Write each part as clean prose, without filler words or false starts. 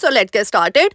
So let's get started.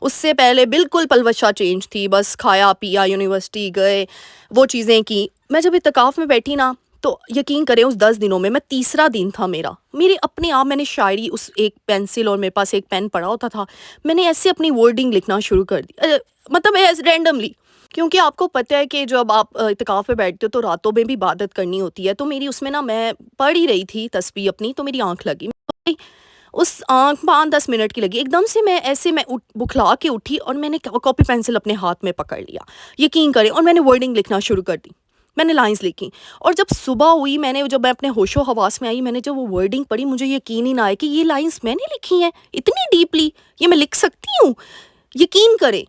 اس سے پہلے بالکل پلوشہ چینج تھی، بس کھایا پیا، یونیورسٹی گئے، وہ چیزیں کی. میں جب اعتکاف میں بیٹھی نا، تو یقین کریں اس 10 دنوں میں تیسرا دن تھا میرا، میرے اپنے آپ میں نے شاعری، اس ایک پینسل اور میرے پاس ایک پین پڑا ہوتا تھا، میں نے ایسے اپنی ورڈنگ لکھنا شروع کر دی، مطلب ایز رینڈملی. کیونکہ آپ کو پتہ ہے کہ جب آپ اعتکاف پہ بیٹھتے ہو تو راتوں میں بھی عبادت کرنی ہوتی ہے. تو میری اس میں نا، میں پڑھ ہی رہی تھی تسبیح اپنی، تو میری آنکھ لگی. اس آنکھ 5-10 منٹ کی لگی، ایک دم سے میں بکھلا کے اٹھی اور میں نے کاپی پینسل اپنے ہاتھ میں پکڑ لیا، یقین کریں، اور میں نے ورڈنگ لکھنا شروع کر دی. میں نے لائنز لکھی، اور جب صبح ہوئی، جب میں اپنے ہوش و حواس میں آئی، میں نے جب وہ ورڈنگ پڑھی، مجھے یقین ہی نہ آئے کہ یہ لائنز میں نے لکھی ہیں اتنی ڈیپلی، یہ میں لکھ سکتی ہوں. یقین کریں،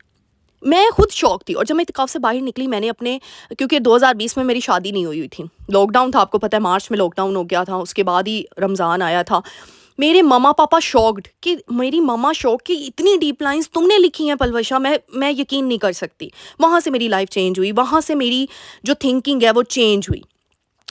میں خود شوق تھی. اور جب میں اعتکاف سے باہر نکلی، میں نے اپنے، کیونکہ 2020 میں میری شادی نہیں ہوئی تھی، لاک ڈاؤن تھا، آپ کو پتہ ہے مارچ میں لاک ڈاؤن ہو گیا تھا، اس کے بعد ہی رمضان آیا تھا. میرے ماما پاپا شوکڈ کہ میری ماما شوق کہ اتنی ڈیپ لائنز تم نے لکھی ہیں پلوشہ، میں یقین نہیں کر سکتی. وہاں سے میری لائف چینج ہوئی، وہاں سے میری جو تھنکنگ ہے وہ چینج ہوئی.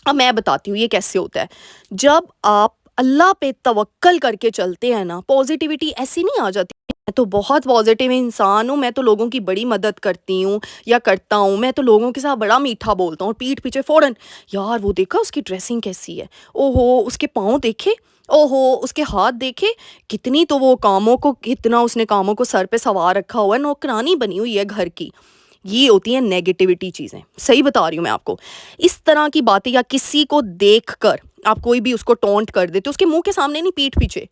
اب میں بتاتی ہوں یہ کیسے ہوتا ہے. جب آپ اللہ پہ توکل کر کے چلتے ہیں نا، پازیٹیوٹی ایسی نہیں آ جاتی. میں تو بہت پازیٹیو انسان ہوں، میں تو لوگوں کی بڑی مدد کرتی ہوں یا کرتا ہوں، میں تو لوگوں کے ساتھ بڑا میٹھا بولتا ہوں، پیٹھ پیچھے فوراً یار وہ دیکھا اس کی ڈریسنگ کیسی ہے، او ہو اس کے پاؤں دیکھے، او ہو اس کے ہاتھ دیکھے، کتنی تو وہ کاموں کو، کتنا اس نے کاموں کو سر پہ سوار رکھا ہوا ہے، نوکرانی بنی ہوئی ہے گھر کی. یہ ہوتی ہیں نیگیٹیوٹی چیزیں، صحیح بتا رہی ہوں میں آپ کو. اس طرح کی باتیں یا کسی کو دیکھ کر آپ کوئی بھی اس کو ٹونٹ کر دیتے، اس کے منہ کے سامنے نہیں، پیٹھ پیچھے.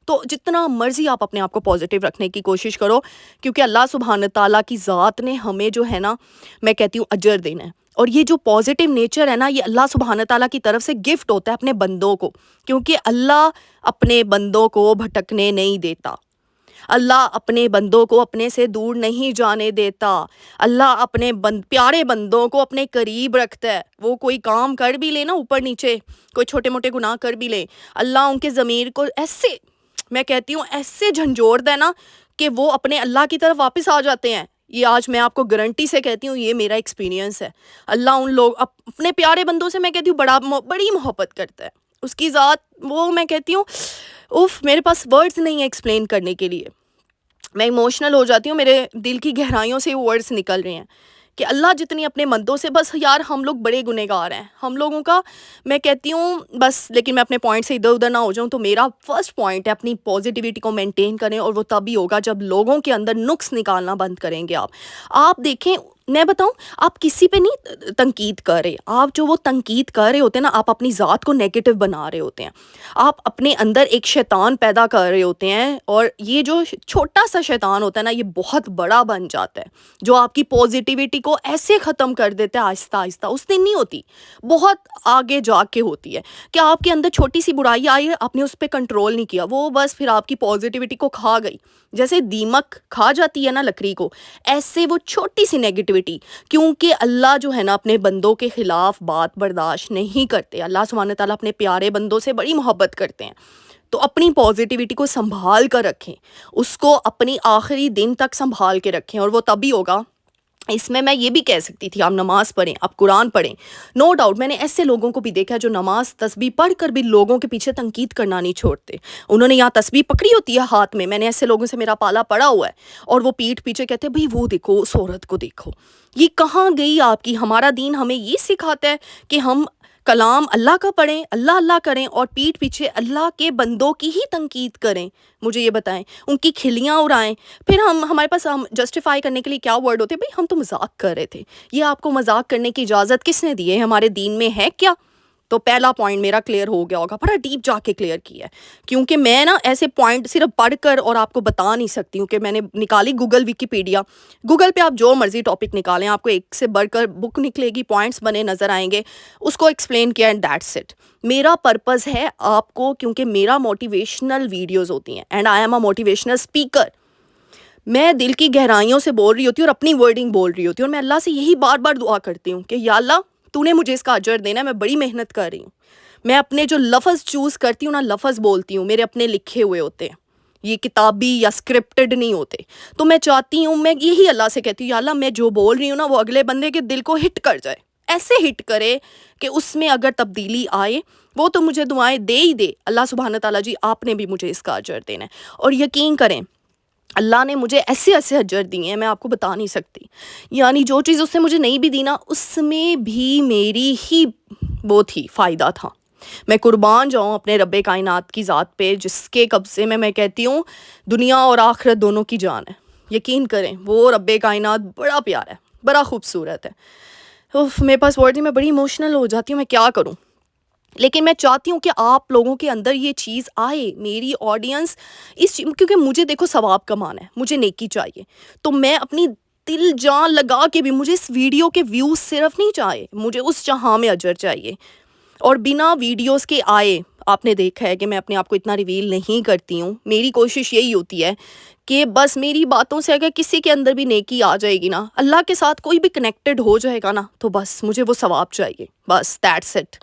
تو جتنا مرضی آپ اپنے آپ کو پازیٹیو رکھنے کی کوشش کرو، کیونکہ اللہ سبحانہ تعالیٰ کی ذات نے ہمیں جو ہے نا، میں کہتی ہوں اجر دینا ہے. اور یہ جو پازیٹیو نیچر ہے نا، یہ اللہ سبحانہ تعالیٰ کی طرف سے گفٹ ہوتا ہے اپنے بندوں کو، کیونکہ اللہ اپنے بندوں کو بھٹکنے نہیں دیتا. اللہ اپنے بندوں کو اپنے سے دور نہیں جانے دیتا. اللہ اپنے پیارے بندوں کو اپنے قریب رکھتا ہے. وہ کوئی کام کر بھی لے نا، اوپر نیچے کوئی چھوٹے موٹے گناہ کر بھی لے، اللہ ان کے ضمیر کو ایسے، میں کہتی ہوں ایسے جھنجھوڑ دے نا کہ وہ اپنے اللہ کی طرف واپس آ جاتے ہیں. یہ آج میں آپ کو گارنٹی سے کہتی ہوں، یہ میرا ایکسپیرینس ہے. اللہ ان لوگ اپنے پیارے بندوں سے، میں کہتی ہوں بڑی محبت کرتا ہے. اس کی ذات، وہ میں کہتی ہوں میرے پاس ورڈز نہیں ہیں ایکسپلین کرنے کے لیے. میں ایموشنل ہو جاتی ہوں، میرے دل کی گہرائیوں سے ورڈز نکل رہے ہیں کہ اللہ جتنی اپنے بندوں سے، بس یار ہم لوگ بڑے گنہگار ہیں ہم لوگوں کا. میں کہتی ہوں بس، لیکن میں اپنے پوائنٹ سے ادھر ادھر نہ ہو جاؤں. تو میرا فرسٹ پوائنٹ ہے اپنی پازیٹیوٹی کو مینٹین کریں، اور وہ تبھی ہوگا جب لوگوں کے اندر نقص نکالنا بند کریں گے. آپ دیکھیں، میں بتاؤں، آپ کسی پہ نہیں تنقید کر رہے، آپ جو وہ تنقید کر رہے ہوتے ہیں نا، آپ اپنی ذات کو نیگیٹو بنا رہے ہوتے ہیں. آپ اپنے اندر ایک شیطان پیدا کر رہے ہوتے ہیں، اور یہ جو چھوٹا سا شیطان ہوتا ہے نا، یہ بہت بڑا بن جاتا ہے، جو آپ کی پازیٹیوٹی کو ایسے ختم کر دیتا ہے آہستہ آہستہ. اس دن نہیں ہوتی، بہت آگے جا کے ہوتی ہے کہ آپ کے اندر چھوٹی سی برائی آئی ہے، آپ نے اس پہ کنٹرول نہیں کیا، وہ بس پھر آپ کی پازیٹیوٹی کو کھا گئی. جیسے دیمک کھا جاتی ہے نا لکڑی کو، ایسے وہ چھوٹی سی نیگیٹیوٹی، کیونکہ اللہ جو ہے نا اپنے بندوں کے خلاف بات برداشت نہیں کرتے. اللہ سبحانہ تعالیٰ اپنے پیارے بندوں سے بڑی محبت کرتے ہیں. تو اپنی پازیٹیوٹی کو سنبھال کر رکھیں، اس کو اپنی آخری دن تک سنبھال کے رکھیں، اور وہ تبھی ہوگا. اس میں یہ بھی کہہ سکتی تھی آپ نماز پڑھیں، آپ قرآن پڑھیں. نو ڈاؤٹ میں نے ایسے لوگوں کو بھی دیکھا جو نماز تسبیح پڑھ کر بھی لوگوں کے پیچھے تنقید کرنا نہیں چھوڑتے. انہوں نے یہاں تسبیح پکڑی ہوتی ہے ہاتھ میں نے ایسے لوگوں سے میرا پالا پڑا ہوا ہے، اور وہ پیٹھ پیچھے کہتے ہیں بھئی وہ دیکھو اس عورت کو دیکھو. یہ کہاں گئی آپ کی؟ ہمارا دین ہمیں یہ سکھاتا ہے کہ ہم کلام اللہ کا پڑھیں، اللہ اللہ کریں، اور پیٹھ پیچھے اللہ کے بندوں کی ہی تنقید کریں. مجھے یہ بتائیں، ان کی کھلیاں اڑائیں. پھر ہمارے پاس جسٹیفائی کرنے کے لیے کیا ورڈ ہوتے ہیں؟ بھئی ہم تو مذاق کر رہے تھے. یہ آپ کو مذاق کرنے کی اجازت کس نے دی ہے؟ ہمارے دین میں ہے کیا؟ تو پہلا پوائنٹ میرا کلیئر ہو گیا ہوگا، بڑا ڈیپ جا کے کلیئر کیا ہے، کیونکہ میں نا ایسے پوائنٹ صرف پڑھ کر اور آپ کو بتا نہیں سکتی ہوں. کہ میں نے نکالی گوگل ویکیپیڈیا، گوگل پہ آپ جو مرضی ٹاپک نکالیں، آپ کو ایک سے بڑھ کر بک نکلے گی، پوائنٹس بنے نظر آئیں گے، اس کو ایکسپلین کیا، اینڈ دیٹس اٹ. میرا پرپز ہے آپ کو، کیونکہ میرا موٹیویشنل ویڈیوز ہوتی ہیں، and I am a motivational speaker. میں دل کی گہرائیوں سے بول رہی ہوتی ہوں اور اپنی ورڈنگ بول رہی ہوتی ہوں، اور میں اللہ سے یہی بار بار دعا کرتی ہوں کہ یا اللہ تو نے مجھے اس کا اجر دینا ہے. میں بڑی محنت کر رہی ہوں، میں اپنے جو لفظ چوز کرتی ہوں نا، لفظ بولتی ہوں، میرے اپنے لکھے ہوئے ہوتے ہیں، یہ کتابی یا اسکرپٹڈ نہیں ہوتے. تو میں چاہتی ہوں، میں یہی اللہ سے کہتی ہوں یا اللہ میں جو بول رہی ہوں نا، وہ اگلے بندے کے دل کو ہٹ کر جائے، ایسے ہٹ کرے کہ اس میں اگر تبدیلی آئے، وہ تو مجھے دعائیں دے ہی دے. اللہ سبحانہ تعالیٰ جی، آپ نے بھی مجھے اس کا اجر دینا ہے. اور یقین کریں، اللہ نے مجھے ایسے ایسے اجر دیے ہیں میں آپ کو بتا نہیں سکتی. یعنی جو چیز اس نے مجھے نہیں بھی دی نا اس میں بھی میری ہی وہ تھی فائدہ تھا. میں قربان جاؤں اپنے رب کائنات کی ذات پہ جس کے قبضے میں کہتی ہوں دنیا اور آخرت دونوں کی جان ہے. یقین کریں وہ رب کائنات بڑا پیارا ہے, بڑا خوبصورت ہے. میرے پاس ورڈ نہیں, میں بڑی ایموشنل ہو جاتی ہوں, میں کیا کروں. لیکن میں چاہتی ہوں کہ آپ لوگوں کے اندر یہ چیز آئے, میری آڈینس کیونکہ مجھے دیکھو ثواب کمانا ہے, مجھے نیکی چاہیے. تو میں اپنی دل جان لگا کے بھی مجھے اس ویڈیو کے ویوز صرف نہیں چاہیے, مجھے اس جہاں میں اجر چاہیے. اور بنا ویڈیوز کے آئے آپ نے دیکھا ہے کہ میں اپنے آپ کو اتنا ریویل نہیں کرتی ہوں. میری کوشش یہی ہوتی ہے کہ بس میری باتوں سے اگر کسی کے اندر بھی نیکی آ جائے گی نا, اللہ کے ساتھ کوئی بھی کنیکٹڈ ہو جائے گا نا, تو بس مجھے وہ ثواب چاہیے, بس دیٹس اٹ.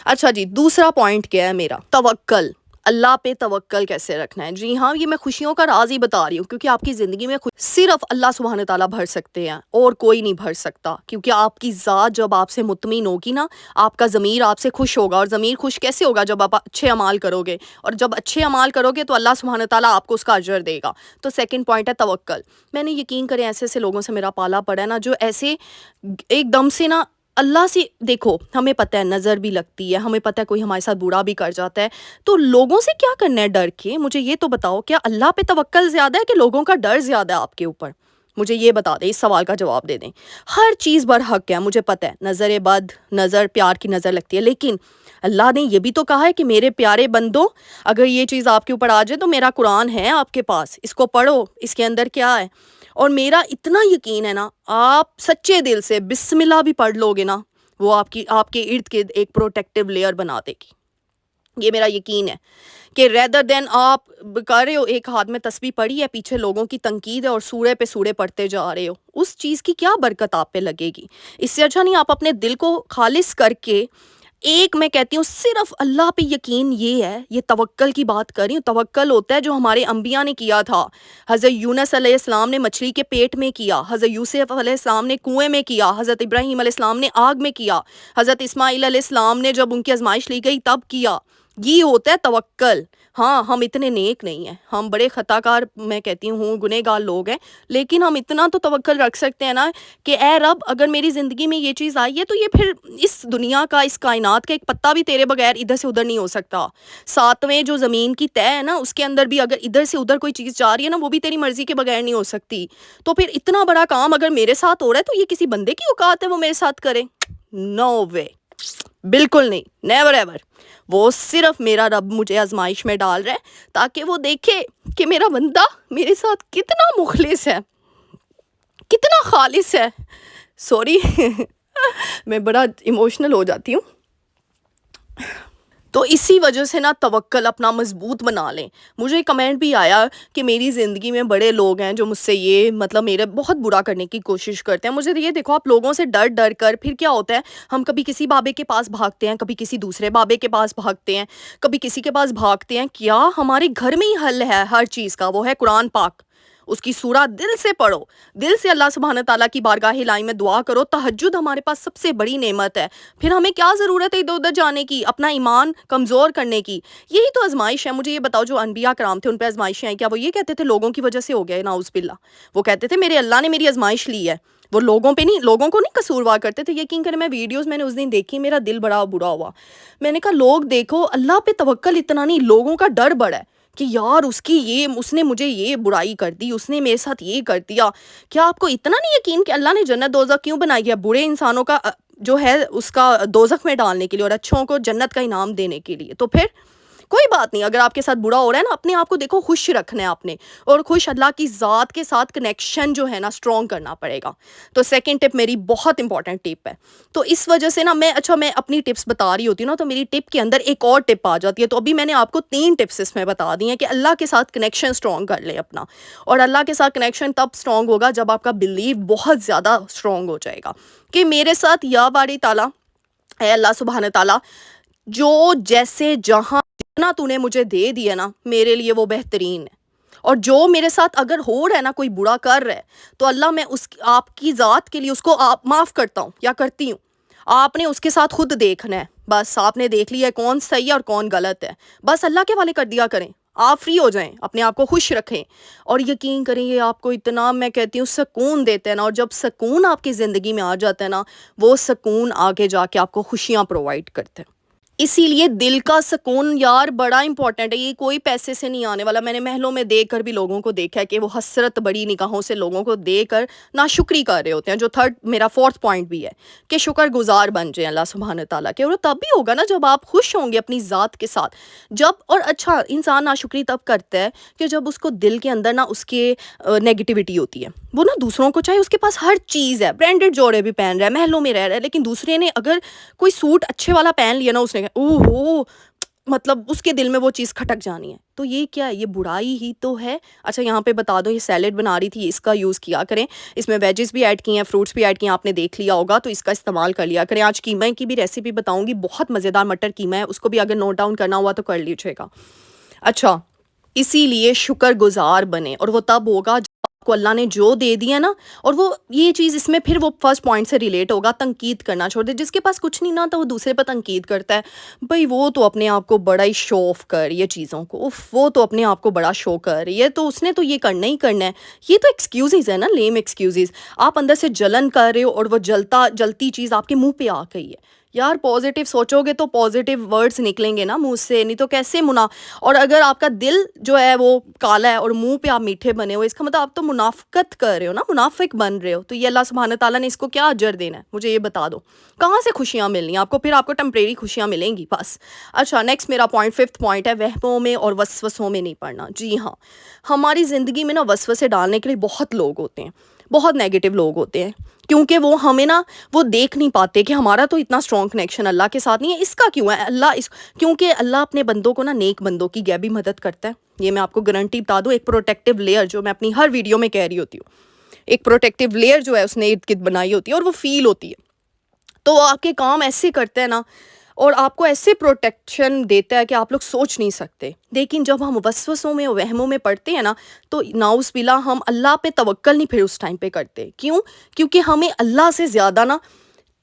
اچھا جی, دوسرا پوائنٹ کیا ہے میرا, توکل. اللہ پہ توکل کیسے رکھنا ہے. جی ہاں, یہ میں خوشیوں کا راز ہی بتا رہی ہوں کیونکہ آپ کی زندگی میں صرف اللہ سبحانہ تعالیٰ بھر سکتے ہیں اور کوئی نہیں بھر سکتا. کیونکہ آپ کی ذات جب آپ سے مطمئن ہوگی نا, آپ کا ضمیر آپ سے خوش ہوگا. اور ضمیر خوش کیسے ہوگا؟ جب آپ اچھے اعمال کرو گے, اور جب اچھے اعمال کرو گے تو اللہ سبحانہ تعالیٰ آپ کو اس کا اجر دے گا. تو سیکنڈ پوائنٹ ہے توکل. میں نے یقین کریں ایسے ایسے لوگوں سے میرا پالا پڑا ہے نا جو ایسے ایک دم سے نا اللہ سے, دیکھو ہمیں پتہ ہے نظر بھی لگتی ہے, ہمیں پتہ ہے کوئی ہمارے ساتھ برا بھی کر جاتا ہے, تو لوگوں سے کیا کرنا ہے ڈر کے. مجھے یہ تو بتاؤ, کیا اللہ پہ توکل زیادہ ہے کہ لوگوں کا ڈر زیادہ ہے آپ کے اوپر؟ مجھے یہ بتا دیں, اس سوال کا جواب دے دیں. ہر چیز برحق ہے, مجھے پتہ ہے نظر بد, نظر پیار کی نظر لگتی ہے, لیکن اللہ نے یہ بھی تو کہا ہے کہ میرے پیارے بندو اگر یہ چیز آپ کے اوپر آ جائے تو میرا قرآن ہے آپ کے پاس, اس کو پڑھو, اس کے اندر کیا ہے. اور میرا اتنا یقین ہے نا, آپ سچے دل سے بسم اللہ بھی پڑھ لو گے نا, وہ آپ کے ارد گرد ایک پروٹیکٹیو لیئر بنا دے گی. یہ میرا یقین ہے کہ ریدر دین آپ کر رہے ہو ایک ہاتھ میں تسبیح پڑھی ہے, پیچھے لوگوں کی تنقید ہے اور سورے پہ سورے پڑھتے جا رہے ہو, اس چیز کی کیا برکت آپ پہ لگے گی. اس سے اچھا نہیں آپ اپنے دل کو خالص کر کے ایک, میں کہتی ہوں صرف اللہ پہ یقین. یہ ہے, یہ توکل کی بات کر رہی ہوں. توکل ہوتا ہے جو ہمارے انبیاء نے کیا تھا. حضرت یونس علیہ السلام نے مچھلی کے پیٹ میں کیا, حضرت یوسف علیہ السلام نے کنویں میں کیا, حضرت ابراہیم علیہ السلام نے آگ میں کیا, حضرت اسماعیل علیہ السلام نے جب ان کی آزمائش لی گئی تب کیا. یہ ہوتا ہے توکل. ہاں ہم اتنے نیک نہیں ہیں, ہم بڑے خطا کار میں کہتی ہوں گنہگار لوگ ہیں, لیکن ہم اتنا تو توکل رکھ سکتے ہیں نا کہ اے رب اگر میری زندگی میں یہ چیز آئی ہے تو یہ پھر اس دنیا کا, اس کائنات کا ایک پتا بھی تیرے بغیر ادھر سے ادھر نہیں ہو سکتا. ساتویں جو زمین کی طے ہے نا اس کے اندر بھی اگر ادھر سے ادھر کوئی چیز جا رہی ہے نا وہ بھی تیری مرضی کے بغیر نہیں ہو سکتی. تو پھر اتنا بڑا کام اگر میرے ساتھ ہو رہا ہے تو یہ کسی بندے کی اوقات ہے وہ میرے ساتھ کرے؟ نو وے, بالکل نہیں, نیور ایور. وہ صرف میرا رب مجھے آزمائش میں ڈال رہا ہے تاکہ وہ دیکھے کہ میرا بندہ میرے ساتھ کتنا مخلص ہے, کتنا خالص ہے. سوری میں بڑا ایموشنل ہو جاتی ہوں. تو اسی وجہ سے نا توکل اپنا مضبوط بنا لیں. مجھے کمنٹ بھی آیا کہ میری زندگی میں بڑے لوگ ہیں جو مجھ سے یہ مطلب میرے بہت برا کرنے کی کوشش کرتے ہیں. مجھے یہ دیکھو, آپ لوگوں سے ڈر ڈر کر پھر کیا ہوتا ہے, ہم کبھی کسی بابے کے پاس بھاگتے ہیں, کبھی کسی دوسرے بابے کے پاس بھاگتے ہیں, کبھی کسی کے پاس بھاگتے ہیں. کیا ہمارے گھر میں ہی حل ہے ہر چیز کا, وہ ہے قرآن پاک. اس کی سورہ دل سے پڑھو, دل سے اللہ سبحانہ تعالیٰ کی بارگاہ الہی میں دعا کرو. تہجد ہمارے پاس سب سے بڑی نعمت ہے. پھر ہمیں کیا ضرورت ہے ادھر ادھر جانے کی, اپنا ایمان کمزور کرنے کی. یہی تو آزمائش ہے. مجھے یہ بتاؤ, جو انبیاء کرام تھے ان پہ آزمائشیں آئیں, کیا وہ یہ کہتے تھے لوگوں کی وجہ سے ہو گیا نعوذ باللہ؟ وہ کہتے تھے میرے اللہ نے میری آزمائش لی ہے. وہ لوگوں پہ نہیں, لوگوں کو نہیں قصوروار کرتے تھے. یقین کریں میں ویڈیوز میں نے اس دن دیکھی, میرا دل بڑا برا ہوا. میں نے کہا لوگ دیکھو اللہ پہ توکل اتنا نہیں, لوگوں کا ڈر بڑا ہے کہ یار اس نے مجھے یہ برائی کر دی, اس نے میرے ساتھ یہ کر دیا. کیا آپ کو اتنا نہیں یقین کہ اللہ نے جنت دوزخ کیوں بنائی ہے؟ برے انسانوں کا جو ہے اس کا دوزخ میں ڈالنے کے لیے اور اچھوں کو جنت کا انعام دینے کے لیے. تو پھر کوئی بات نہیں, اگر آپ کے ساتھ برا ہو رہا ہے نا, اپنے آپ کو دیکھو خوش رکھنا ہے آپ نے, اور خوش اللہ کی ذات کے ساتھ کنیکشن جو ہے نا اسٹرانگ کرنا پڑے گا. تو سیکنڈ ٹپ میری بہت امپورٹنٹ ٹپ ہے. تو اس وجہ سے نا میں اپنی ٹپس بتا رہی ہوتی ہوں نا, تو میری ٹپ کے اندر ایک اور ٹپ آ جاتی ہے. تو ابھی میں نے آپ کو 3 ٹپس اس میں بتا دی ہیں کہ اللہ کے ساتھ کنیکشن اسٹرانگ کر لیں اپنا. اور اللہ کے ساتھ کنیکشن تب اسٹرانگ ہوگا جب آپ کا بلیو بہت زیادہ اسٹرانگ ہو جائے گا کہ میرے ساتھ یا باری تعالیٰ اے اللہ سبحانہ تعالیٰ, جو جیسے جہاں جتنا تو نے مجھے دے دیا نا میرے لیے وہ بہترین ہے. اور جو میرے ساتھ اگر ہو رہا ہے نا, کوئی برا کر رہا ہے, تو اللہ میں آپ کی ذات کے لیے اس کو معاف کرتا ہوں یا کرتی ہوں. آپ نے اس کے ساتھ خود دیکھنا ہے, بس آپ نے دیکھ لیا ہے کون صحیح ہے اور کون غلط ہے, بس اللہ کے حوالے کر دیا کریں. آپ فری ہو جائیں, اپنے آپ کو خوش رکھیں, اور یقین کریں یہ آپ کو اتنا, میں کہتی ہوں, سکون دیتے ہیں نا. اور جب سکون آپ کی زندگی میں آ جاتا ہے نا, وہ سکون آگے جا کے آپ کو خوشیاں پرووائڈ کرتے ہیں. اسی لیے دل کا سکون یار بڑا امپورٹنٹ ہے, یہ کوئی پیسے سے نہیں آنے والا. میں نے محلوں میں دیکھ کر بھی لوگوں کو دیکھا ہے کہ وہ حسرت بڑی نگاہوں سے لوگوں کو دے کر ناشکری کر رہے ہوتے ہیں, جو میرا فورتھ پوائنٹ بھی ہے کہ شکر گزار بن جائیں اللہ سبحانہ تعالیٰ کے. اور وہ تب بھی ہوگا نا جب آپ خوش ہوں گے اپنی ذات کے ساتھ. اور اچھا, انسان ناشکری تب کرتا ہے کہ جب اس کو دل کے اندر نا اس کے نیگیٹیوٹی ہوتی ہے. وہ نا دوسروں کو چاہے اس کے پاس ہر چیز ہے, برانڈیڈ جوڑے بھی پہن رہا ہے, محلوں میں رہ رہا ہے, لیکن دوسرے نے اگر کوئی سوٹ اچھے والا پہن لیا نا, اس نے اوہ ہو, مطلب اس کے دل میں وہ چیز کھٹک جانی ہے. تو یہ کیا ہے, یہ برائی ہی تو ہے. اچھا یہاں پہ بتا دو, یہ سیلیڈ بنا رہی تھی, اس کا یوز کیا کریں, اس میں ویجز بھی ایڈ کی ہیں, فروٹس بھی ایڈ کیے ہیں, آپ نے دیکھ لیا ہوگا, تو اس کا استعمال کر لیا کریں. آج قیمے کی بھی ریسیپی بتاؤں گی, بہت مزیدار مٹر قیمہ ہے, اس کو بھی اگر نوٹ ڈاؤن کرنا ہوا تو کر لیجیے گا. اچھا, اسی لیے شکر گزار بنے, اور وہ تب ہوگا جب آپ کو اللہ نے جو دے دیا نا. اور وہ یہ چیز اس میں پھر وہ فرسٹ پوائنٹ سے ریلیٹ ہوگا, تنقید کرنا چھوڑ دے. جس کے پاس کچھ نہیں نا تو وہ دوسرے پہ تنقید کرتا ہے, بھائی وہ تو اپنے آپ کو بڑا ہی شو آف کر یہ چیزوں کو, وہ تو اپنے آپ کو بڑا شو کر, یہ تو اس نے تو یہ کرنا ہی کرنا ہے. یہ تو ایکسکیوزز ہے نا, لیم ایکسکیوزز. آپ اندر سے جلن کر رہے ہو اور وہ جلتی چیز آپ کے منہ پہ آ گئی ہے. یار پازیٹیو سوچو گے تو پازیٹیو ورڈز نکلیں گے نا منہ سے, نہیں تو کیسے اور اگر آپ کا دل جو ہے وہ کالا ہے اور منہ پہ آپ میٹھے بنے ہو, اس کا مطلب آپ تو منافقت کر رہے ہو نا, منافق بن رہے ہو. تو یہ اللہ سبحانہ تعالیٰ نے اس کو کیا اجر دینا ہے, مجھے یہ بتا دو. کہاں سے خوشیاں ملنی ہیں آپ کو, پھر آپ کو ٹیمپریری خوشیاں ملیں گی بس. اچھا نیکسٹ میرا پوائنٹ, ففتھ پوائنٹ ہے, وہموں میں اور وسوسوں میں نہیں پڑنا. جی ہاں, ہماری زندگی میں نا وسوسے ڈالنے کے لیے بہت لوگ ہوتے ہیں, بہت نیگیٹو لوگ ہوتے ہیں, کیونکہ وہ ہمیں نا وہ دیکھ نہیں پاتے کہ ہمارا تو اتنا اسٹرانگ کنیکشن اللہ کے ساتھ نہیں ہے. اس کا کیوں ہے کیونکہ اللہ اپنے بندوں کو نا نیک بندوں کی غیبی مدد کرتا ہے. یہ میں آپ کو گارنٹی بتا دوں, ایک پروٹیکٹیو لیئر جو میں اپنی ہر ویڈیو میں کہہ رہی ہوتی ہوں, ایک پروٹیکٹیو لیئر جو ہے اس نے ارد گرد بنائی ہوتی ہے, اور وہ فیل ہوتی ہے. تو آپ کے کام ایسے کرتے ہیں نا, اور آپ کو ایسے پروٹیکشن دیتا ہے کہ آپ لوگ سوچ نہیں سکتے. لیکن جب ہم وسوسوں میں اور وہموں میں پڑتے ہیں نا, تو ناؤز باللہ ہم اللہ پہ توکل نہیں پھر اس ٹائم پہ کرتے. کیوں؟ کیونکہ ہمیں اللہ سے زیادہ نا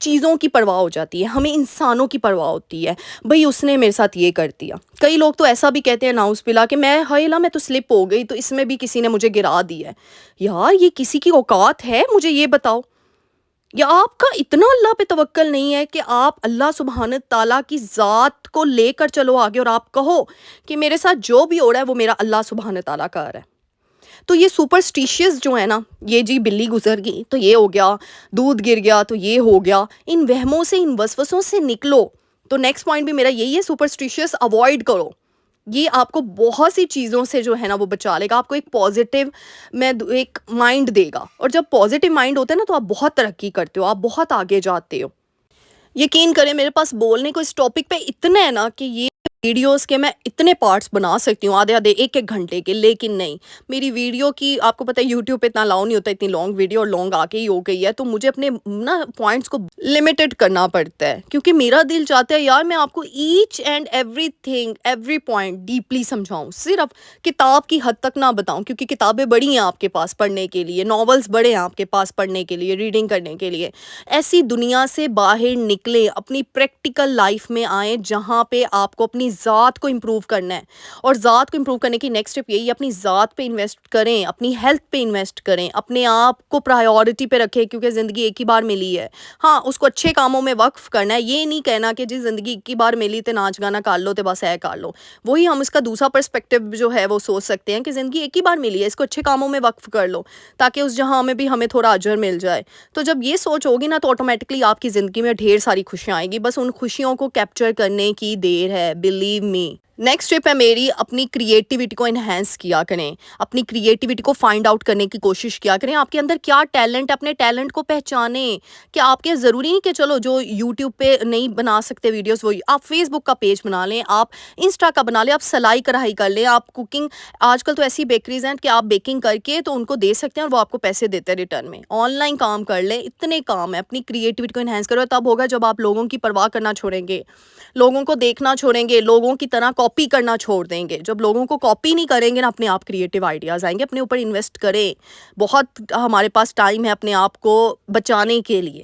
چیزوں کی پرواہ ہو جاتی ہے, ہمیں انسانوں کی پرواہ ہوتی ہے. بھئی اس نے میرے ساتھ یہ کر دیا. کئی لوگ تو ایسا بھی کہتے ہیں ناؤز باللہ کہ ہائے اللہ میں تو سلپ ہو گئی, تو اس میں بھی کسی نے مجھے گرا دیا ہے. یار یہ کسی کی اوقات ہے, مجھے یہ بتاؤ, یا آپ کا اتنا اللہ پہ توکل نہیں ہے کہ آپ اللہ سبحانہ تعالیٰ کی ذات کو لے کر چلو آگے, اور آپ کہو کہ میرے ساتھ جو بھی ہو رہا ہے وہ میرا اللہ سبحانہ تعالیٰ کا ہے. تو یہ سپرسٹیشیس جو ہے نا, یہ جی بلی گزر گئی تو یہ ہو گیا, دودھ گر گیا تو یہ ہو گیا, ان وہموں سے, ان وسوسوں سے نکلو. تو نیکسٹ پوائنٹ بھی میرا یہی ہے, سپرسٹیشیس اوائڈ کرو. یہ آپ کو بہت سی چیزوں سے جو ہے نا وہ بچا لے گا, آپ کو ایک پازیٹیو ایک مائنڈ دے گا. اور جب پازیٹیو مائنڈ ہوتا ہے نا تو آپ بہت ترقی کرتے ہو, آپ بہت آگے جاتے ہو. یقین کریں میرے پاس بولنے کو اس ٹاپک پہ اتنا ہے نا کہ یہ ویڈیوز کے میں اتنے پارٹس بنا سکتی ہوں, آدھے ایک گھنٹے کے, لیکن نہیں, میری ویڈیو کی آپ کو پتہ ہے یوٹیوب پہ اتنا الاؤ نہیں ہوتا اتنی لانگ ویڈیو, اور لانگ آ کے ہی ہو گئی ہے. تو مجھے اپنے نا پوائنٹس کو لمیٹڈ کرنا پڑتا ہے, کیونکہ میرا دل چاہتا ہے یار میں آپ کو ایچ اینڈ ایوری تھنگ, ایوری پوائنٹ ڈیپلی سمجھاؤں, صرف کتاب کی حد تک نہ بتاؤں, کیونکہ کتابیں بڑی ہیں آپ کے پاس پڑھنے کے لیے, ناولز بڑے ہیں آپ کے پاس پڑھنے کے لیے, ریڈنگ کرنے کے لیے. ایسی دنیا سے باہر نکلیں, اپنی پریکٹیکل لائف میں آئیں جہاں پہ آپ کو اپنی ذات کو امپروو کرنا ہے. اور ذات کو امپروو کرنے کی نیکسٹ اسٹیپ یہی ہے, اپنی ذات پہ انویسٹ کریں, اپنی ہیلتھ پہ انویسٹ کریں, اپنے آپ کو پرائیورٹی پہ رکھیں, کیونکہ زندگی ایک ہی بار ملی ہے. ہاں اس کو اچھے کاموں میں وقف کرنا ہے, یہ نہیں کہنا کہ جی زندگی ایک ہی بار ملی تے ناچ گانا کر لو تے بس اے کر لو. وہی ہم اس کا دوسرا پرسپیکٹیو جو ہے وہ سوچ سکتے ہیں کہ زندگی ایک ہی بار ملی ہے, اس کو اچھے کاموں میں وقف کر لو تاکہ اس جہاں میں بھی ہمیں تھوڑا اجر مل جائے. تو جب یہ سوچ ہوگی نا تو آٹومیٹکلی آپ کی زندگی میں ڈھیر ساری خوشیاں آئیں گی, بس ان خوشیوں کو کیپچر کرنے کی دیر ہے, بلیو می. نیکسٹ ٹپ ہے میری, اپنی کریٹیوٹی کو انہینس کیا کریں, اپنی کریٹیوٹی کو فائنڈ آؤٹ کرنے کی کوشش کیا کریں. آپ کے اندر کیا ٹیلنٹ ہے, اپنے ٹیلنٹ کو پہچانیں. کہ آپ کے ضروری نہیں کہ چلو جو یوٹیوب پہ نہیں بنا سکتے ویڈیوز, وہ آپ فیس بک کا پیج بنا لیں, آپ انسٹا کا بنا لیں, آپ سلائی کڑھائی کر لیں, آپ کوکنگ, آج کل تو ایسی بیکریز ہیں کہ آپ بیکنگ کر کے تو ان کو دے سکتے ہیں اور وہ آپ کو پیسے دیتے ہیں ریٹرن میں. آن لائن کام کر لیں, اتنے کام ہے. اپنی کریٹیوٹی کو انہینس کرو, تب ہوگا جب آپ لوگوں کی پرواہ کرنا چھوڑیں گے, لوگوں کو دیکھنا چھوڑیں گے, لوگوں کی طرح کاپی کرنا چھوڑ دیں گے. جب لوگوں کو کاپی نہیں کریں گے نا, اپنے آپ کریٹیو آئیڈیاز آئیں گے. اپنے اوپر انویسٹ کریں, بہت ہمارے پاس ٹائم ہے اپنے آپ کو بچانے کے لیے.